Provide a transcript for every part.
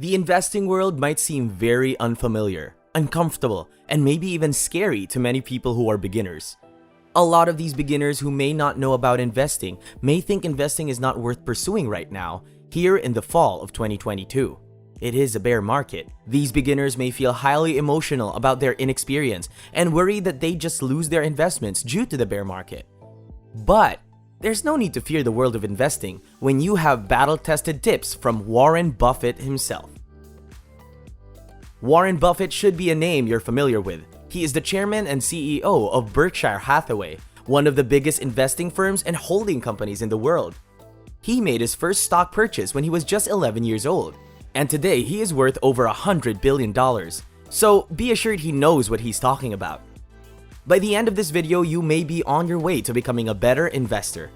The investing world might seem very unfamiliar, uncomfortable, and maybe even scary to many people who are beginners. A lot of these beginners who may not know about investing may think investing is not worth pursuing right now, here in the fall of 2022. It is a bear market. These beginners may feel highly emotional about their inexperience and worry that they just lose their investments due to the bear market. But there's no need to fear the world of investing when you have battle-tested tips from Warren Buffett himself. Warren Buffett should be a name you're familiar with. He is the chairman and CEO of Berkshire Hathaway, one of the biggest investing firms and holding companies in the world. He made his first stock purchase when he was just 11 years old, and today he is worth over $100 billion. So be assured he knows what he's talking about. By the end of this video, you may be on your way to becoming a better investor.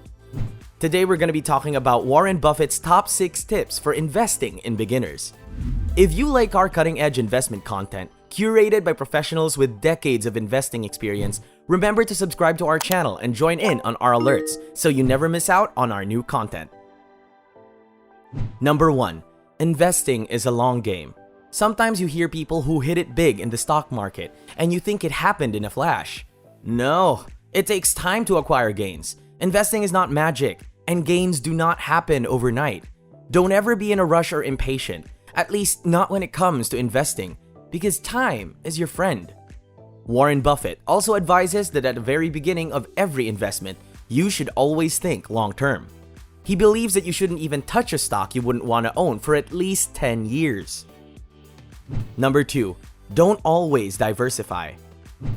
Today, we're going to be talking about Warren Buffett's top 6 tips for investing in beginners. If you like our cutting-edge investment content, curated by professionals with decades of investing experience, remember to subscribe to our channel and join in on our alerts so you never miss out on our new content. Number 1. Investing is a long game. Sometimes you hear people who hit it big in the stock market and you think it happened in a flash. No, it takes time to acquire gains. Investing is not magic, and gains do not happen overnight. Don't ever be in a rush or impatient, at least not when it comes to investing, because time is your friend. Warren Buffett also advises that at the very beginning of every investment, you should always think long-term. He believes that you shouldn't even touch a stock you wouldn't want to own for at least 10 years. Number 2. Don't always diversify.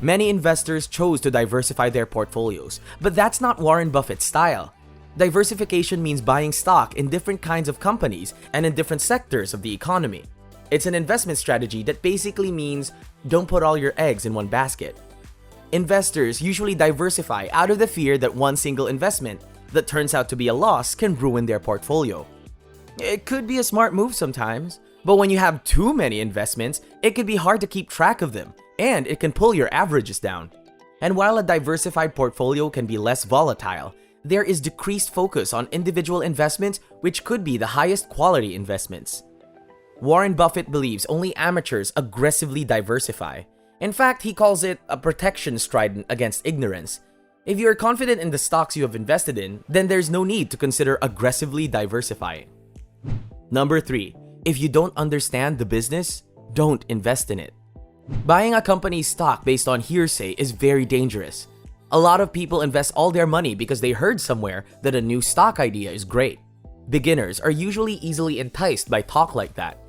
Many investors chose to diversify their portfolios, but that's not Warren Buffett's style. Diversification means buying stock in different kinds of companies and in different sectors of the economy. It's an investment strategy that basically means don't put all your eggs in one basket. Investors usually diversify out of the fear that one single investment that turns out to be a loss can ruin their portfolio. It could be a smart move sometimes, but when you have too many investments, it can be hard to keep track of them, and it can pull your averages down. And while a diversified portfolio can be less volatile, there is decreased focus on individual investments, which could be the highest quality investments. Warren Buffett believes only amateurs aggressively diversify. In fact, he calls it a protection strident against ignorance. If you are confident in the stocks you have invested in, then there's no need to consider aggressively diversifying. Number 3. If you don't understand the business, don't invest in it. Buying a company's stock based on hearsay is very dangerous. A lot of people invest all their money because they heard somewhere that a new stock idea is great. Beginners are usually easily enticed by talk like that.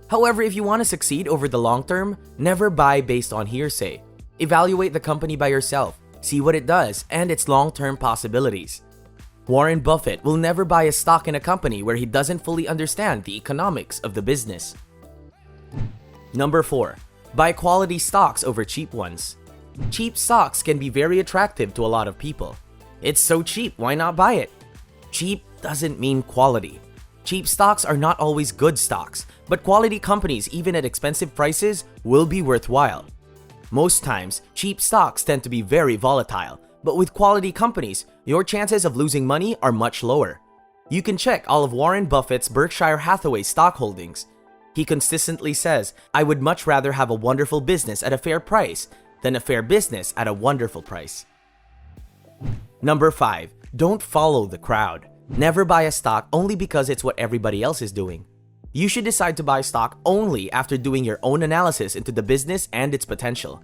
However, if you want to succeed over the long term, never buy based on hearsay. Evaluate the company by yourself, see what it does, and its long-term possibilities. Warren Buffett will never buy a stock in a company where he doesn't fully understand the economics of the business. Number 4. Buy quality stocks over cheap ones. Cheap stocks can be very attractive to a lot of people. It's so cheap, why not buy it? Cheap doesn't mean quality. Cheap stocks are not always good stocks, but quality companies, even at expensive prices, will be worthwhile. Most times, cheap stocks tend to be very volatile, but with quality companies, your chances of losing money are much lower. You can check all of Warren Buffett's Berkshire Hathaway stock holdings. He consistently says, "I would much rather have a wonderful business at a fair price than a fair business at a wonderful price." Number 5. Don't follow the crowd. Never buy a stock only because it's what everybody else is doing. You should decide to buy stock only after doing your own analysis into the business and its potential.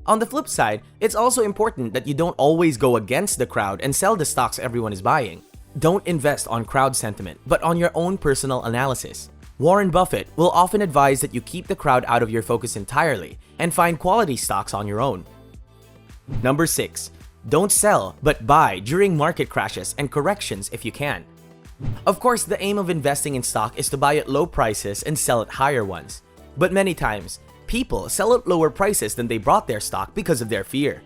On the flip side, it's also important that you don't always go against the crowd and sell the stocks everyone is buying. Don't invest on crowd sentiment, but on your own personal analysis. Warren Buffett will often advise that you keep the crowd out of your focus entirely and find quality stocks on your own. Number 6. Don't sell, but buy during market crashes and corrections if you can. Of course, the aim of investing in stock is to buy at low prices and sell at higher ones. But many times, people sell at lower prices than they bought their stock because of their fear.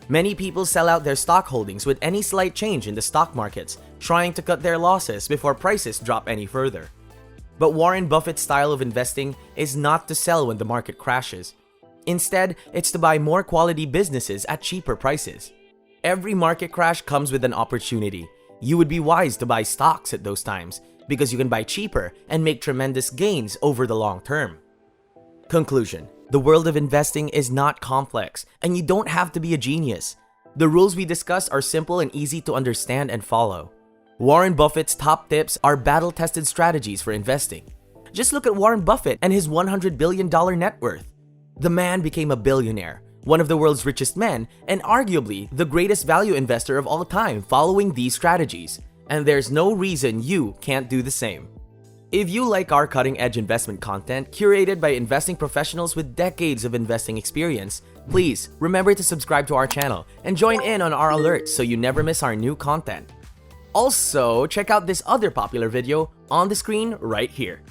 Many people sell out their stock holdings with any slight change in the stock markets, trying to cut their losses before prices drop any further. But Warren Buffett's style of investing is not to sell when the market crashes. Instead, it's to buy more quality businesses at cheaper prices. Every market crash comes with an opportunity. You would be wise to buy stocks at those times. because you can buy cheaper and make tremendous gains over the long term. Conclusion: the world of investing is not complex, and you don't have to be a genius. The rules we discuss are simple and easy to understand and follow. Warren Buffett's top tips are battle-tested strategies for investing. Just look at Warren Buffett and his $100 billion net worth. The man became a billionaire, one of the world's richest men, and arguably the greatest value investor of all time following these strategies. And there's no reason you can't do the same. If you like our cutting-edge investment content curated by investing professionals with decades of investing experience, please remember to subscribe to our channel and join in on our alerts so you never miss our new content. Also, check out this other popular video on the screen right here.